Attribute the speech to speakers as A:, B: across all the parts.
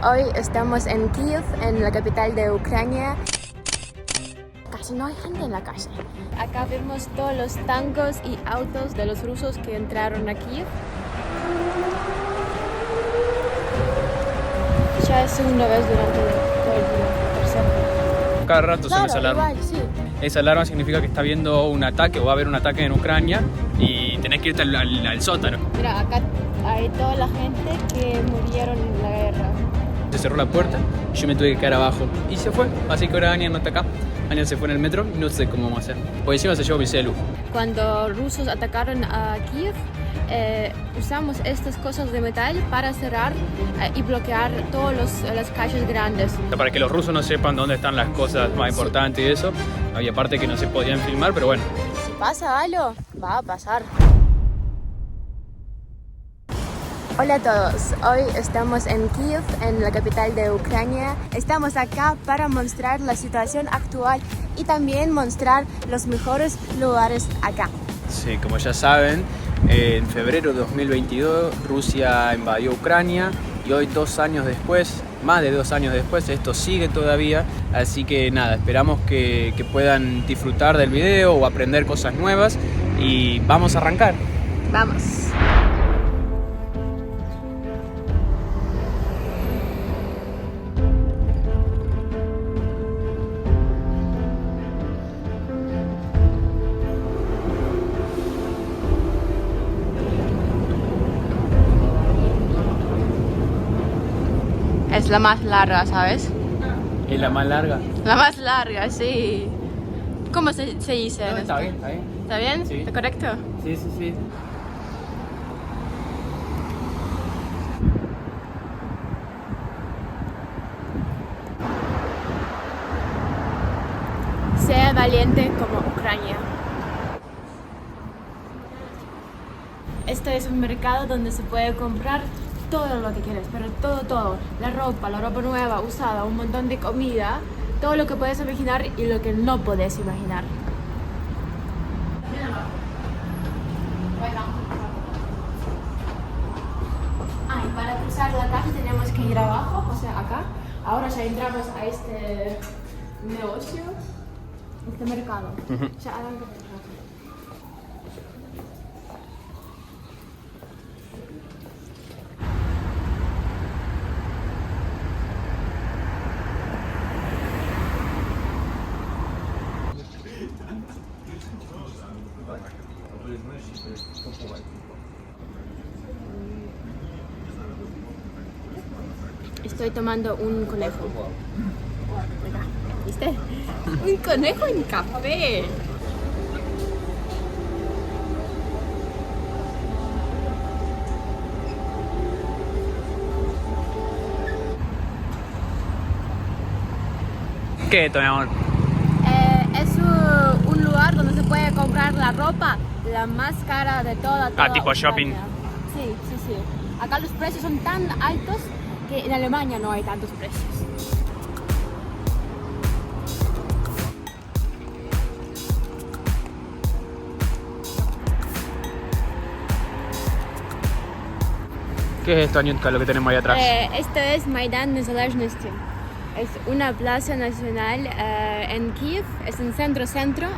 A: Hoy estamos en Kiev, en la capital de Ucrania. Casi no hay gente en la calle. Acá vemos todos los tanques y autos de los rusos que entraron a Kiev. Ya es segunda vez durante todo el día, tercera.
B: Cada rato son esa alarma.
A: Igual, sí.
B: Esa alarma significa que está habiendo un ataque o va a haber un ataque en Ucrania y tenés que irte al sótano.
A: Mira, acá hay toda la gente que murieron en la guerra.
B: Se cerró la puerta y yo me tuve que quedar abajo. Y se fue. Así que ahora Anya no está acá. Anya se fue en el metro y no sé cómo vamos a hacer. Por encima se llevó mi celu.
A: Cuando rusos atacaron a Kiev, usamos estas cosas de metal para cerrar y bloquear todas las calles grandes.
B: Para que los rusos no sepan dónde están las cosas más importantes y eso. Había parte que no se podían filmar, pero bueno.
A: Si pasa algo, va a pasar. Hola a todos, hoy estamos en Kiev, en la capital de Ucrania. Estamos acá para mostrar la situación actual y también mostrar los mejores lugares acá.
B: Sí, como ya saben, en febrero de 2022 Rusia invadió Ucrania y hoy 2 años después, más de 2 años después, esto sigue todavía. Así que nada, esperamos que puedan disfrutar del video o aprender cosas nuevas y vamos a arrancar.
A: Vamos. Es la más larga, ¿sabes?
B: ¿Es la más larga?
A: La más larga, sí. ¿Cómo se dice?
B: No, está bien, está bien.
A: ¿Está bien?
B: Sí.
A: ¿Está correcto?
B: Sí, sí, sí.
A: Sea valiente como Ucrania. Este es un mercado donde se puede comprar todo lo que quieres, pero todo. La ropa nueva, usada, un montón de comida, todo lo que puedes imaginar y lo que no puedes imaginar. Y para cruzar la calle tenemos que ir abajo, o sea, acá. Ahora ya entramos a este negocio, este mercado. Ya adelante. Estoy tomando un conejo. Mira, ¿viste? Un conejo en café.
B: ¿Qué es esto, mi amor?
A: Es un lugar donde se puede comprar la ropa, la más cara de toda
B: tipo
A: Ucrania.
B: shopping.
A: Sí. Acá los precios son tan altos que en Alemania no hay tantos precios.
B: ¿Qué es esto, Aniutka, lo que tenemos ahí atrás?
A: Esto es Maidan Nezalezhnosti. Es una plaza nacional en Kiev, es un centro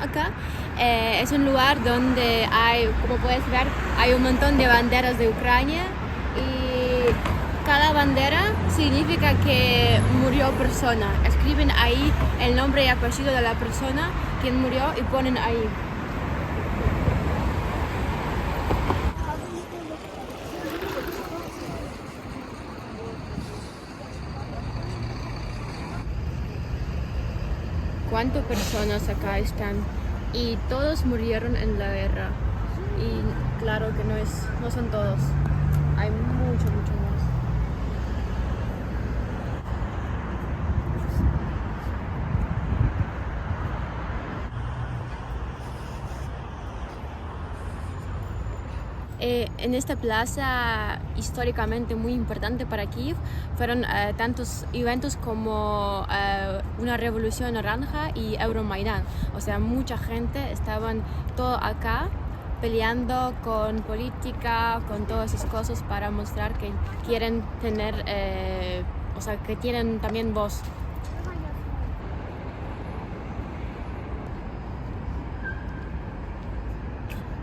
A: acá. Es un lugar donde hay, como puedes ver, hay un montón de banderas de Ucrania y cada bandera significa que murió persona. Escriben ahí el nombre y apellido de la persona quien murió y ponen ahí. ¿Cuántas personas acá están? Y todos murieron en la guerra. Y claro que no son todos. Hay mucho más. En esta plaza históricamente muy importante para Kiev fueron tantos eventos como una revolución naranja y Euromaidan. O sea, mucha gente estaban todo acá peleando con política, con todas esas cosas para mostrar que quieren tener o sea, que tienen también voz.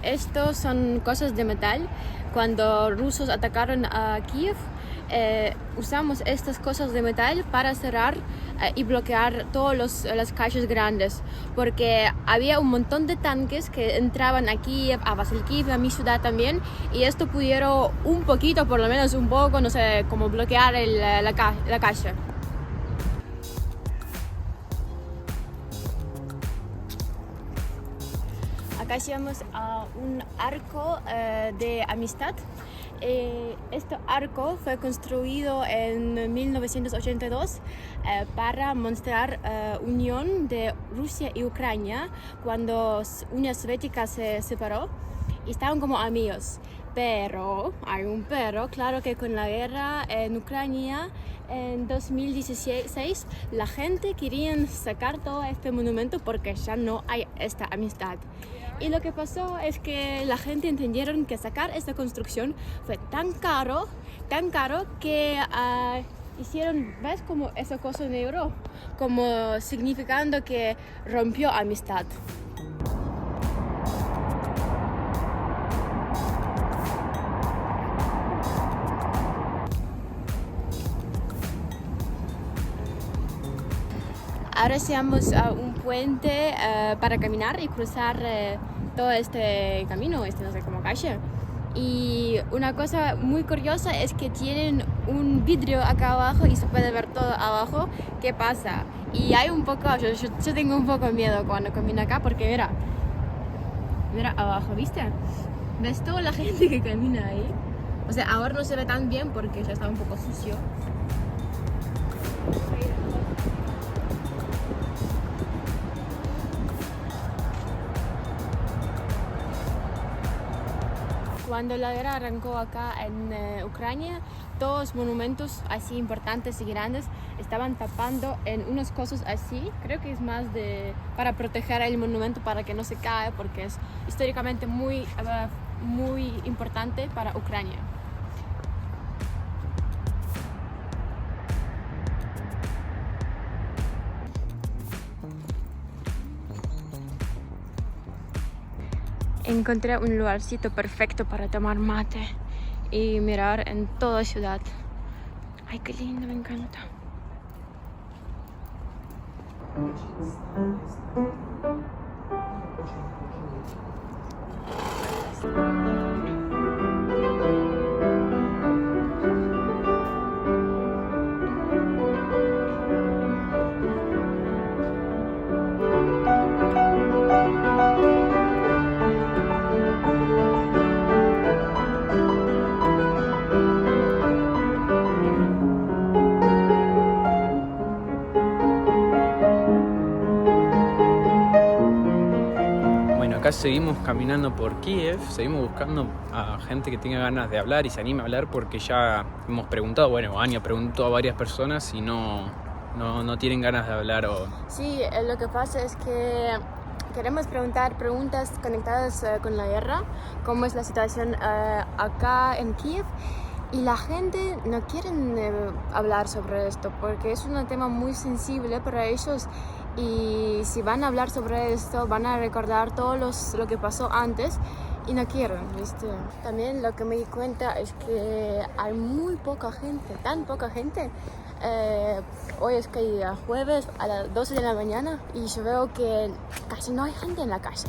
A: Estos son cosas de metal. Cuando rusos atacaron a Kiev, usamos estas cosas de metal para cerrar y bloquear todas las calles grandes, porque había un montón de tanques que entraban a Kiev, a Vasilkiv, a mi ciudad también, y esto pudieron un poquito, por lo menos un poco, no sé, como bloquear la calle. Acá llegamos a un arco de amistad. Este arco fue construido en 1982 para mostrar unión de Rusia y Ucrania cuando Unión Soviética se separó y estaban como amigos. Pero, hay un pero, claro que con la guerra en Ucrania en 2016 la gente quería sacar todo este monumento porque ya no hay esta amistad. Y lo que pasó es que la gente entendieron que sacar esta construcción fue tan caro que hicieron, ¿ves? Como esa cosa negro, como significando que rompió amistad. Ahora llegamos a un puente para caminar y cruzar todo este camino, no sé, como calle. Y una cosa muy curiosa es que tienen un vidrio acá abajo y se puede ver todo abajo qué pasa. Y hay un poco, yo tengo un poco de miedo cuando camino acá porque mira abajo, ¿viste? ¿Ves toda la gente que camina ahí? O sea, ahora no se ve tan bien porque ya está un poco sucio. Cuando la guerra arrancó acá en Ucrania, todos los monumentos así importantes y grandes estaban tapando en unas cosas así. Creo que es más para proteger el monumento para que no se caiga, porque es históricamente muy importante para Ucrania. Encontré un lugarcito perfecto para tomar mate y mirar en toda la ciudad. Ay, qué lindo, me encanta.
B: Acá seguimos caminando por Kiev, seguimos buscando a gente que tenga ganas de hablar y se anime a hablar, porque ya hemos preguntado, bueno, Ania preguntó a varias personas y no tienen ganas de hablar.
A: Sí, lo que pasa es que queremos preguntar preguntas conectadas con la guerra, cómo es la situación acá en Kiev. Y la gente no quiere hablar sobre esto porque es un tema muy sensible para ellos, y si van a hablar sobre esto van a recordar todo lo que pasó antes y no quieren, ¿viste? También lo que me di cuenta es que hay muy poca gente, tan poca gente. Hoy es que día jueves a las 12 de la mañana y yo veo que casi no hay gente en la calle.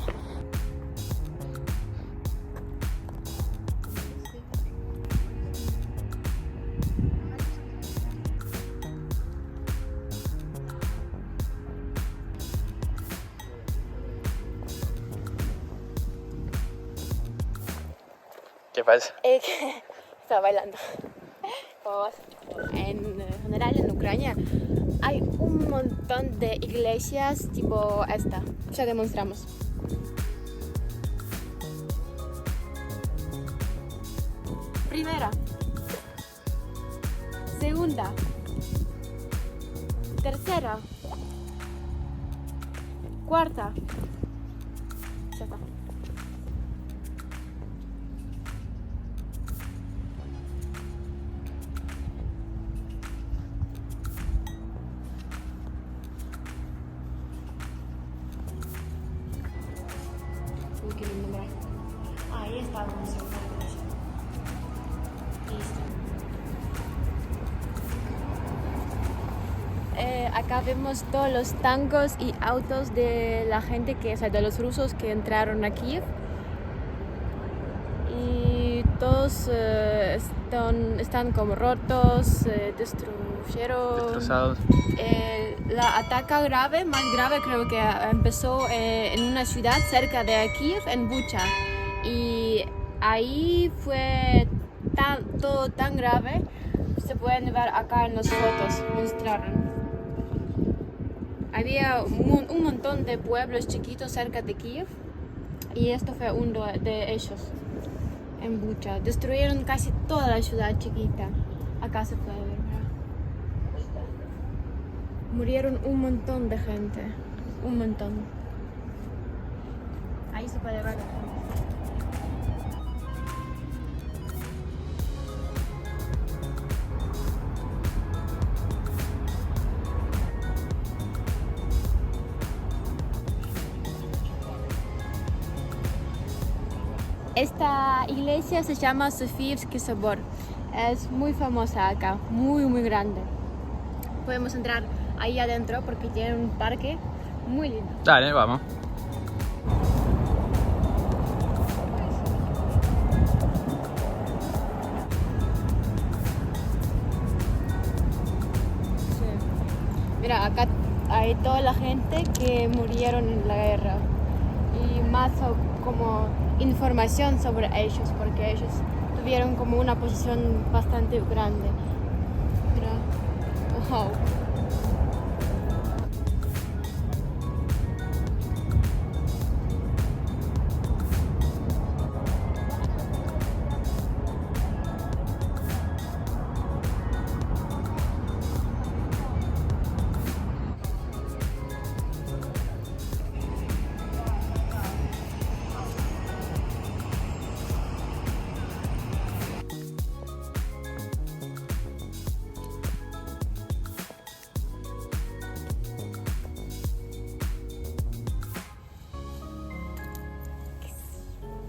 B: ¿Qué pasa?
A: Estaba bailando. En general en Ucrania hay un montón de iglesias tipo esta. Ya demostramos. Primera. Segunda. Tercera. Cuarta. Ya está. estábamos en la iglesia. Listo. Acá vemos todos los tancos y autos de la gente o sea, de los rusos que entraron a Kiev. Y todos están como rotos,
B: Destrozados.
A: La ataque grave, más grave creo que empezó en una ciudad cerca de Kiev, en Bucha. Y ahí fue todo tan grave, se pueden ver acá en las fotos, mostraron. Había un montón de pueblos chiquitos cerca de Kiev y esto fue uno de ellos, en Bucha. Destruyeron casi toda la ciudad chiquita. Acá se puede ver, ¿verdad? Murieron un montón de gente, un montón. Ahí se puede ver la gente. Esta iglesia se llama Sofíevski Sobor. Es muy famosa acá, muy muy grande. Podemos entrar ahí adentro porque tiene un parque muy lindo.
B: Dale, vamos.
A: Sí. Mira, acá hay toda la gente que murieron en la guerra y más como información sobre ellos, porque ellos tuvieron como una posición bastante grande. Mira, wow.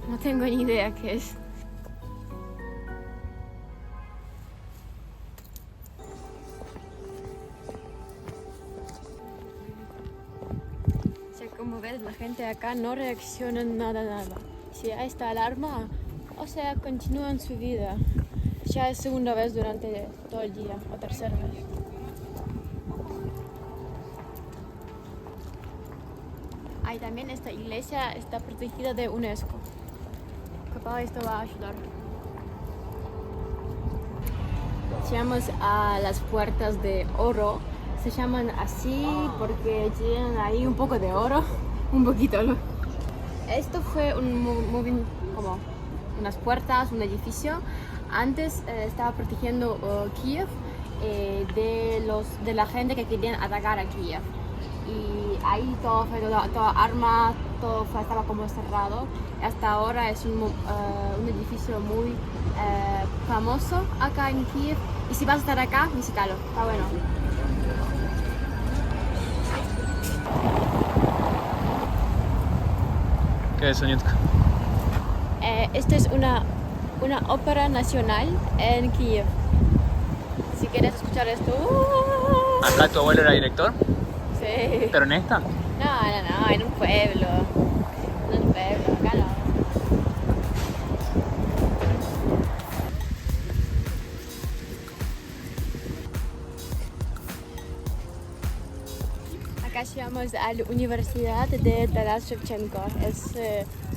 A: No tengo ni idea qué es. O sea, como ves, la gente acá no reacciona nada. Si hay esta alarma, o sea, continúan su vida. Ya es segunda vez durante todo el día, o tercera vez. Ahí también esta iglesia está protegida de UNESCO. Capaz esto va a ayudar. Llegamos a las puertas de oro. Se llaman así porque tienen ahí un poco de oro, un poquito. Esto fue como unas puertas, un edificio. Antes estaba protegiendo Kiev de la gente que querían atacar a Kiev. Y ahí toda arma, todo estaba como cerrado. Hasta ahora es un edificio muy famoso acá en Kiev. Y si vas a estar acá, visítalo, está bueno.
B: ¿Qué es, Sonietka?
A: Esta es una ópera nacional en Kiev. Si quieres escuchar esto...
B: ¿Acá tu abuelo era director?
A: Sí.
B: ¿Pero en esta?
A: No, en un pueblo. En un pueblo, acá no. Acá llegamos a la Universidad de Taras Shevchenko. Es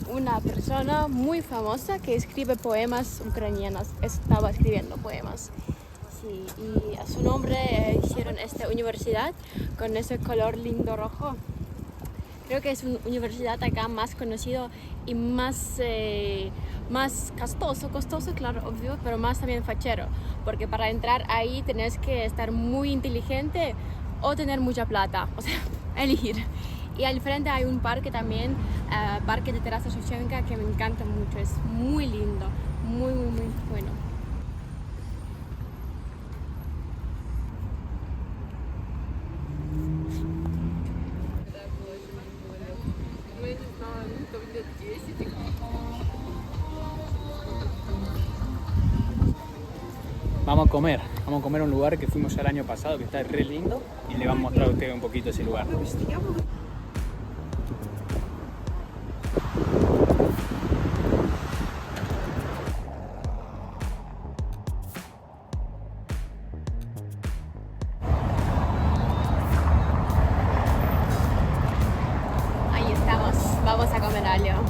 A: una persona muy famosa que escribe poemas ucranianos. Estaba escribiendo poemas. Sí, y a su nombre hicieron esta universidad con ese color lindo rojo. Creo que es una universidad acá más conocido y más costoso, claro, obvio, pero más también fachero. Porque para entrar ahí tenés que estar muy inteligente o tener mucha plata, o sea, elegir. Y al frente hay un parque también, parque de Taras Shevchenko, que me encanta mucho, es muy lindo, muy bueno.
B: Vamos a comer a un lugar que fuimos ya el año pasado, que está re lindo, y le vamos a mostrar a ustedes un poquito ese lugar.
A: Ahí estamos, vamos a comer algo.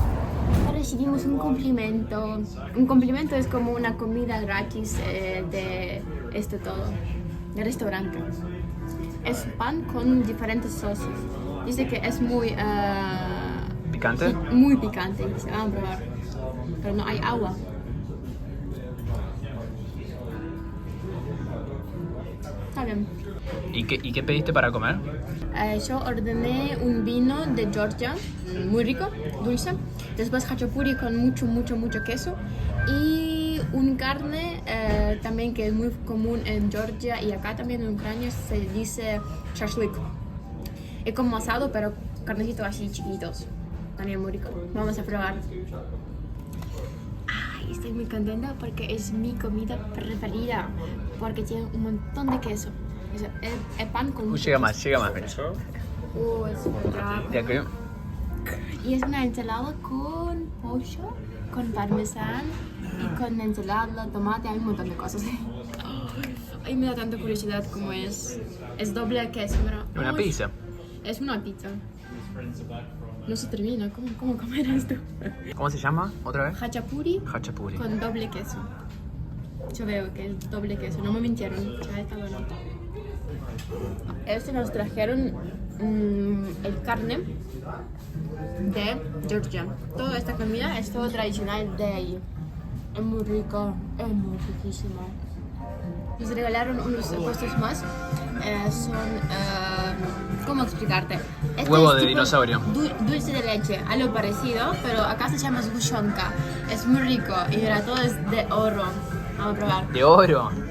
A: Recibimos un complemento. Un complemento es como una comida gratis de esto todo, del restaurante. Es pan con diferentes sauces. Dice que es muy...
B: ¿Picante?
A: Muy picante, dice, vamos a probar. Pero no hay agua. Está bien.
B: ¿Y qué pediste para comer?
A: Yo ordené un vino de Georgia, muy rico, dulce. Después hachapuri con mucho queso. Y un carne también que es muy común en Georgia y acá también en Ucrania se dice shashlik. Es como asado, pero carnecitos así chiquitos. También muy rico. Vamos a probar. Ay, estoy muy contenta porque es mi comida preferida. Porque tiene un montón de queso. Es pan con mucho
B: Llega más,
A: queso.
B: mira.
A: Es rico.
B: Ya que...
A: Y es una ensalada con pollo, con parmesán y con ensalada, tomate, hay un montón de cosas. Ay, me da tanta curiosidad cómo es. Es doble queso, pero...
B: Una pizza.
A: Es una pizza. No se termina, ¿cómo comer esto?
B: ¿Cómo se llama? ¿Otra vez?
A: Hachapuri
B: Hachapuri.
A: con doble queso. Yo veo que es doble queso, no me mintieron, ya está bueno. Este nos trajeron el carne de Georgia. Toda esta comida es todo tradicional de ahí. Es muy rico, es muy riquísimo. Nos regalaron unos puestos más. ¿Cómo explicarte? Este
B: Huevo
A: es
B: de
A: tipo
B: dinosaurio.
A: Dulce de leche, algo parecido, pero acá se llama zgushonka. Es muy rico y mira, todo es de oro. Vamos a probar.
B: ¿De oro?
A: Ajá.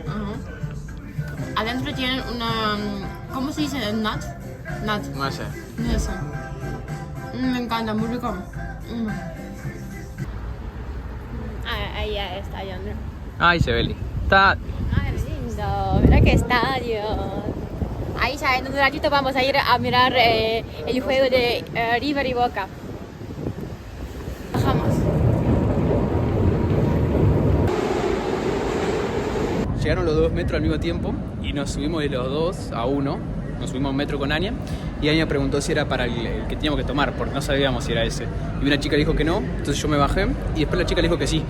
A: Adentro tienen una... ¿Cómo se dice? ¿Nut? Nut.
B: No sé.
A: No sé. Me encanta, muy rico. Ahí ya está, Yandra.
B: Ay, se ve lindo. Está...
A: Ay, lindo. Mira qué estadio. Ahí ya en un ratito vamos a ir a mirar el juego de River y Boca. Bajamos.
B: Llegaron los 2 metros al mismo tiempo y nos subimos de los 2 a 1. Nos subimos a un metro con Anya y Anya preguntó si era para el que teníamos que tomar, porque no sabíamos si era ese. Y una chica dijo que no, entonces yo me bajé y después la chica le dijo que sí.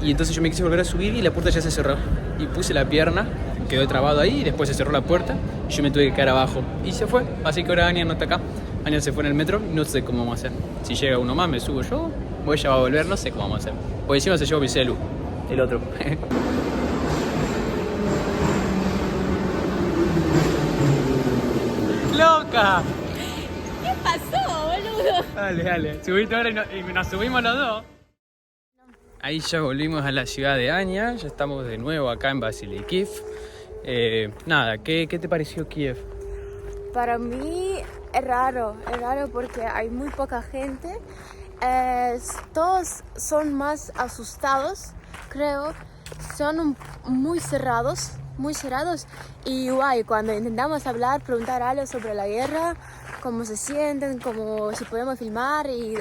B: Y entonces yo me quise volver a subir y la puerta ya se cerró. Y puse la pierna, quedó trabado ahí y después se cerró la puerta y yo me tuve que quedar abajo. Y se fue, así que ahora Anya no está acá. Anya se fue en el metro y no sé cómo vamos a hacer. Si llega uno más me subo yo, o ella va a volver, no sé cómo vamos a hacer. Porque encima se llevó mi celu, el otro. ¡Loca!
A: ¿Qué pasó, boludo?
B: Dale. Subiste ahora y nos subimos los dos. Ahí ya volvimos a la ciudad de Anya, ya estamos de nuevo acá en Vasilikiv. Nada, ¿qué te pareció Kiev?
A: Para mí es raro porque hay muy poca gente. Todos son más asustados, creo. Son muy cerrados. Y guay, cuando intentamos hablar, preguntar algo sobre la guerra, cómo se sienten, cómo si podemos filmar y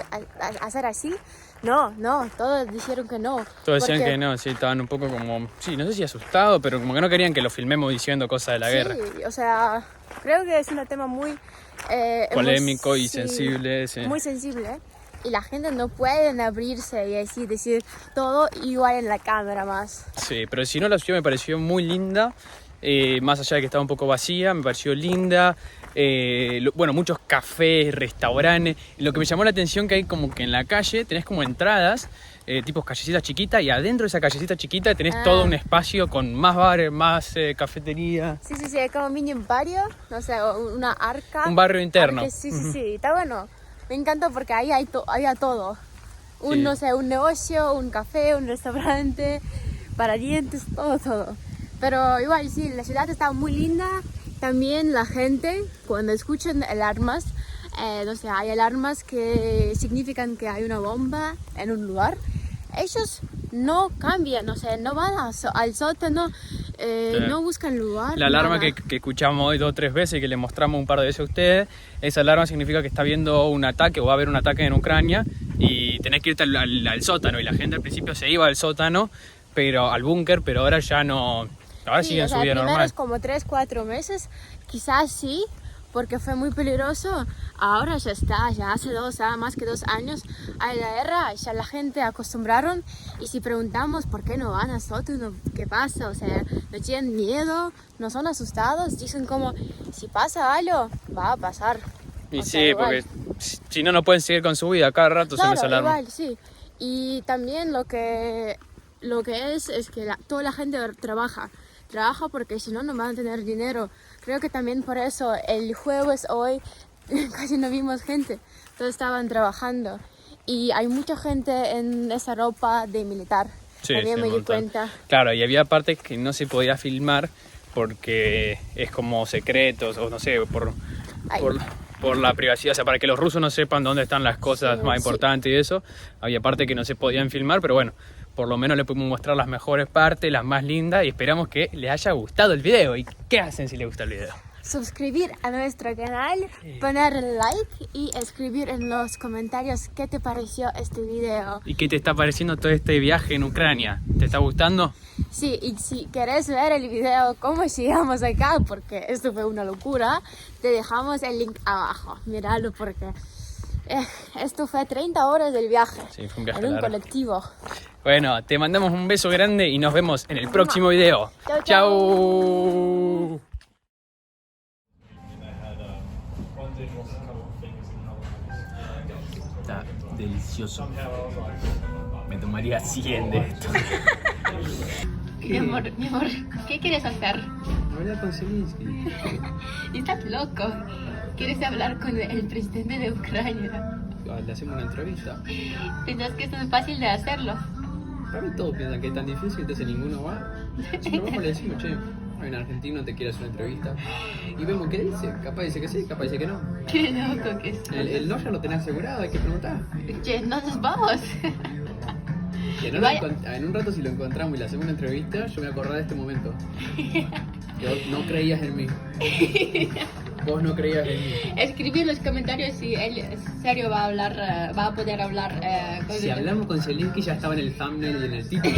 A: hacer así. No, todos dijeron que no.
B: Todos decían que no, sí, estaban un poco como, sí, no sé si asustados, pero como que no querían que lo filmemos diciendo cosas de la guerra.
A: Sí, o sea, creo que es un tema muy...
B: polémico y sensible. Sí.
A: Muy sensible, y la gente no puede abrirse y así decir todo igual en la cámara más.
B: Sí, pero si no, la ciudad me pareció muy linda, más allá de que estaba un poco vacía, me pareció linda. Bueno, muchos cafés, restaurantes. Lo que me llamó la atención que hay como que en la calle tenés como entradas, tipo callecitas chiquitas, y adentro de esa callecita chiquita tenés todo un espacio con más bares, más cafetería.
A: Sí, es como un mini barrio, no sé, una arca.
B: Un barrio interno.
A: Sí, está bueno. Me encanta porque ahí había todo. No sé, un negocio, un café, un restaurante, para dientes, todo. Pero igual, sí, la ciudad está muy linda. También la gente, cuando escuchan alarmas, no sé, hay alarmas que significan que hay una bomba en un lugar. Ellos no cambian, no sé, no van al sótano, no buscan lugar.
B: La alarma
A: nada.
B: que escuchamos hoy 2 o 3 veces y que le mostramos un par de veces a ustedes, esa alarma significa que está habiendo un ataque o va a haber un ataque en Ucrania y tenés que irte al sótano. Y la gente al principio se iba al sótano, pero al búnker, pero ahora ya no. Ahora
A: Sí,
B: siguen
A: o sea,
B: su vida normal.
A: primeros como 3-4 meses, quizás sí, porque fue muy peligroso. Ahora ya está, ya hace más que 2 años hay la guerra, ya la gente acostumbraron. Y si preguntamos por qué no van a sótano, ¿qué pasa? O sea, no tienen miedo, no son asustados, dicen como, si pasa algo, va a pasar.
B: Y
A: O
B: sí,
A: sea, igual.
B: porque si no, no pueden seguir con su vida. Cada rato se esa alarma.
A: Igual, sí. Y también lo que es que toda la gente trabaja porque si no, no van a tener dinero. Creo que también por eso el jueves hoy casi no vimos gente, todos estaban trabajando y hay mucha gente en esa ropa de militar.
B: Sí,
A: También
B: sí,
A: me
B: un
A: di
B: montón.
A: cuenta.
B: Claro, y había partes que no se podía filmar porque es como secretos o no sé,
A: Ay.
B: por la privacidad, o sea, para que los rusos no sepan dónde están las cosas
A: Sí,
B: más
A: sí.
B: importantes y eso. Había partes que no se podían filmar, pero bueno, por lo menos le pudimos mostrar las mejores partes, las más lindas, y esperamos que les haya gustado el video. ¿Y qué hacen si les gusta el video?
A: Suscribir a nuestro canal, poner like y escribir en los comentarios qué te pareció este video.
B: ¿Y qué te está pareciendo todo este viaje en Ucrania? ¿Te está gustando?
A: Sí, y si querés ver el video cómo llegamos acá, porque esto fue una locura, te dejamos el link abajo. Míralo porque esto fue 30 horas del viaje.
B: Sí, fue un viaje
A: en un
B: largo.
A: colectivo.
B: Bueno, te mandamos un beso grande y nos vemos en el próximo video.
A: Chau, chau.
B: ¡Chau! Está delicioso. Me tomaría 100 de esto.
A: Mi amor, ¿qué quieres hacer?
B: Hablar con Zelensky.
A: Estás loco. ¿Quieres hablar con el presidente de Ucrania?
B: Le hacemos una entrevista.
A: ¿Pensás que esto es fácil de hacerlo?
B: Para mí todos piensan que es tan difícil, entonces ninguno va. Si lo vamos le decimos, che, hay un argentino te quiere hacer una entrevista. Y vemos qué dice. Capaz dice que sí, capaz dice que no.
A: Qué loco que es.
B: El no ya lo tenés asegurado, hay que preguntar.
A: Che, entonces vamos.
B: Y en un rato si lo encontramos y le hacemos una entrevista, yo me acordé de este momento. Que vos no creías en mí. Vos no creías en mí.
A: Escribir en los comentarios si él en serio va a hablar, va a poder hablar con
B: Si hablamos con Zelensky ya estaba en el thumbnail y en el título.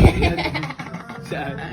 B: O sea,